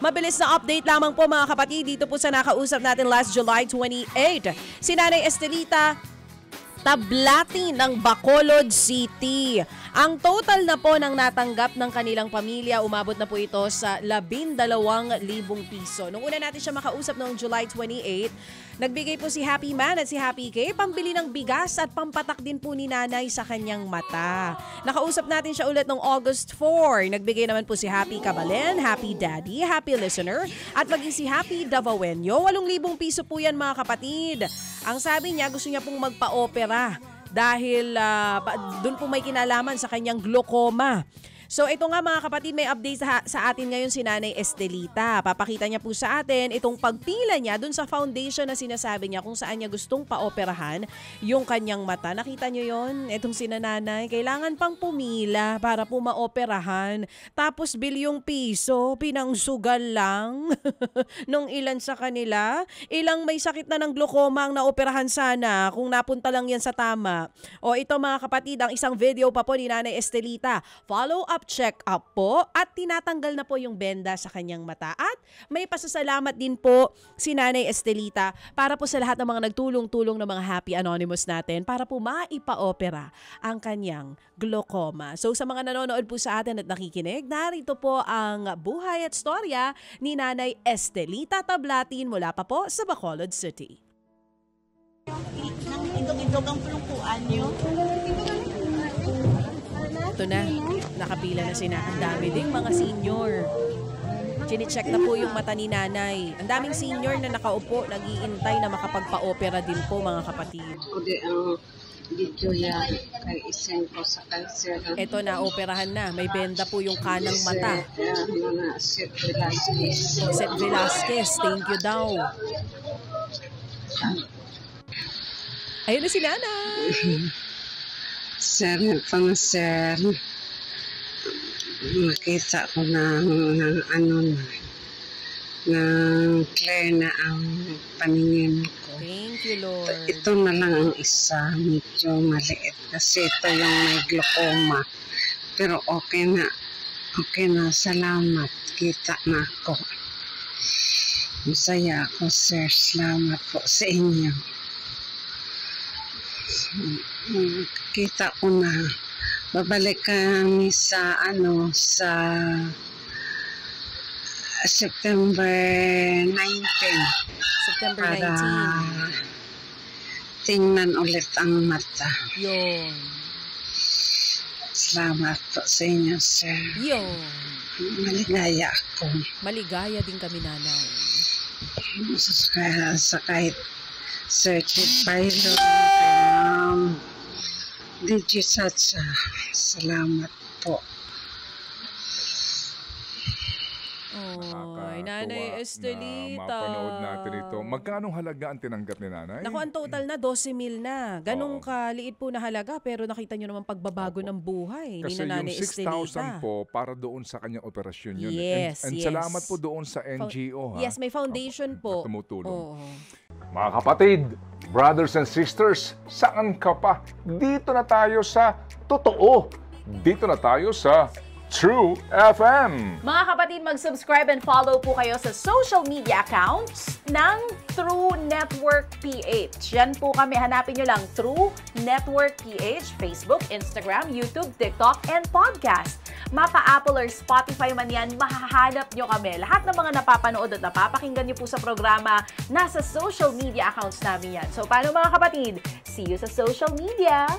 Mabilis na update lamang po mga kapatid dito po sa nakausap natin last July 28. Si Nanay Estelita Tablati ng Bacolod City. Ang total na po ng natanggap ng kanilang pamilya, umabot na po ito sa 12,000 piso. Nung una natin siya makausap noong July 28, nagbigay po si Happy Man at si Happy K pambili ng bigas at pampatak din po ni nanay sa kanyang mata. Nakausap natin siya ulit noong August 4. Nagbigay naman po si Happy Cabalen, Happy Daddy, Happy Listener at maging si Happy Davawenyo. 8,000 piso po yan mga kapatid. Ang sabi niya, gusto niya pong magpa-opera dahil doon po may kinalaman sa kanyang glaucoma. So ito nga mga kapatid, may update sa atin ngayon si Nanay Estelita. Papakita niya po sa atin itong pagpila niya dun sa foundation na sinasabi niya kung saan niya gustong paoperahan yung kanyang mata. Nakita niyo yon? Itong sinananay, kailangan pang pumila para po maoperahan. Tapos bilyong piso, pinangsugal lang nung ilan sa kanila. Ilang may sakit na ng glaucoma ang naoperahan sana kung napunta lang yan sa tama. O ito mga kapatid, ang isang video pa po ni Nanay Estelita. Follow up check-up po at tinatanggal na po yung benda sa kanyang mata. At may pasasalamat din po si Nanay Estelita para po sa lahat ng mga nagtulong-tulong ng mga Happy Anonymous natin para po maipa-opera ang kanyang glaucoma. So sa mga nanonood po sa atin at nakikinig, narito po ang buhay at storya ni Nanay Estelita Tablatin mula pa po sa Bacolod City. Indog-indog ang pulungkuan nyo. Ito na, nakapila na sina. Ang dami ding mga senior. Chine-check na po yung mata ni nanay. Ang daming senior na nakaupo, nag-iintay na makapagpa-opera din po mga kapatid. Dito yan, kay isang ko sa cancer. Ito na, operahan na. May benda po yung kanang mata. Seth Velasquez. Seth Velasquez, thank you daw. Ayun na si nanay. Sir, sir, makita ko ng clear na ang paningin ko. Thank you, Lord. Ito na lang ang isa, medyo maliit kasi ito yung may glaucoma. Pero okay na, salamat, kita na ako. Masaya ako, sir, salamat po sa inyo. Kita ko na babalik kami sa September 19 para 19. tingnan ulit ang mata. Yun. Salamat po sa inyo, sir. Yun. Maligaya ako. Maligaya din kami, nanay. Sa kahit certified Digisacha. Salamat po. Oy, Nanay Estelita. Mapanood natin ito. Magkano halaga ang tinanggap ni nanay? Naku, ang total na 12,000 na. Ganong kaliit po na halaga pero nakita nyo naman pagbabago ng buhay ni Nanay Estelita. Kasi yung 6,000 po para doon sa kanyang operasyon yun. Yes, and salamat po doon sa NGO. Yes, may foundation po. Tumutulong. Mga kapatid, brothers and sisters, saan ka pa? Dito na tayo sa Totoo. Dito na tayo sa True FM. Mga kapatid, mag-subscribe and follow po kayo sa social media accounts ng True Network PH. Yan po kami. Hanapin nyo lang True Network PH, Facebook, Instagram, YouTube, TikTok, and podcast. Mapa Apple or Spotify man yan, mahahanap nyo kami. Lahat ng mga napapanood at napapakinggan nyo po sa programa, nasa social media accounts namin yan. So, paano mga kapatid? See you sa social media!